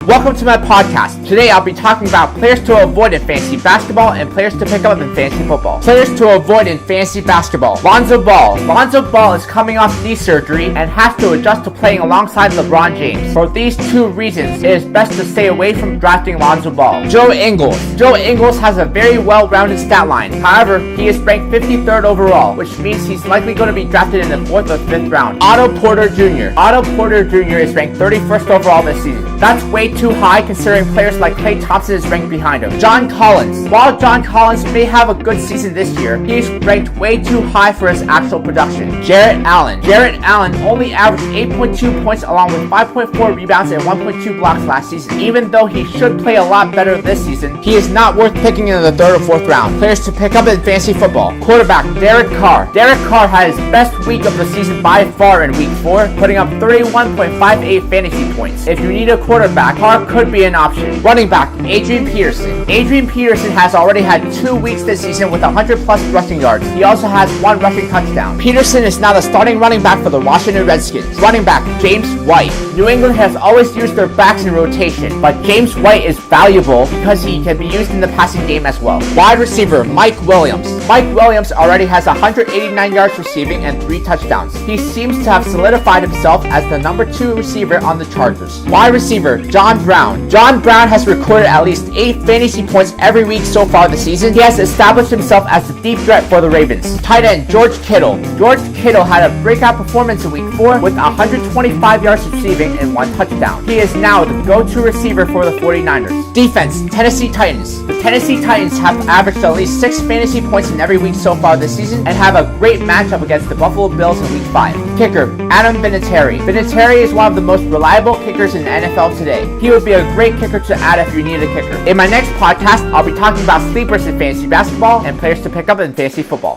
Welcome to my podcast. Today I'll be talking about players to avoid in fantasy basketball and players to pick up in fantasy football. Players to avoid in fantasy basketball. Lonzo Ball. Lonzo Ball is coming off knee surgery and has to adjust to playing alongside LeBron James. For these two reasons, it is best to stay away from drafting Lonzo Ball. Joe Ingles. Joe Ingles has a very well-rounded stat line. However, he is ranked 53rd overall, which means he's likely going to be drafted in the 4th or 5th round. Otto Porter Jr. Otto Porter Jr. is ranked 31st overall this season. That's way too high considering players like Klay Thompson is ranked behind him. John Collins. While John Collins may have a good season this year, he's ranked way too high for his actual production. C-Jarret Allen. C-Jarret Allen only averaged 8.2 points along with 5.4 rebounds and 1.2 blocks last season. Even though he should play a lot better this season, he is not worth picking in the 3rd or 4th round. Players to pick up in fantasy football. Quarterback Derek Carr. Derek Carr had his best week of the season by far in week 4, putting up 31.58 fantasy points. If you need a quarterback, Carr could be an option. Running back Adrian Peterson. Adrian Peterson has already had 2 weeks this season with 100 plus rushing yards. He also has 1 rushing touchdown. Peterson is now the starting running back for the Washington Redskins. Running back James White. New England has always used their backs in rotation, but James White is valuable because he can be used in the passing game as well. Wide receiver Mike Williams. Mike Williams already has 189 yards receiving and 3 touchdowns. He seems to have solidified himself as the number 2 receiver on the Chargers. Wide receiver John Brown. John Brown has recorded at least 8 fantasy points every week so far this season. He has established himself as the deep threat for the Ravens. Tight end George Kittle. George Kittle had a breakout performance in week 4 with 125 yards receiving and 1 touchdown. He is now the go-to receiver for the 49ers. Defense Tennessee Titans. The Tennessee Titans have averaged at least 6 fantasy points in every week so far this season and have a great matchup against the Buffalo Bills in week 5. Kicker Adam Vinateri. Vinateri is one of the most reliable kickers in the NFL today. He would be a great kicker to add if you need a kicker. In my next podcast, I'll be talking about sleepers in fantasy basketball and players to pick up in fantasy football.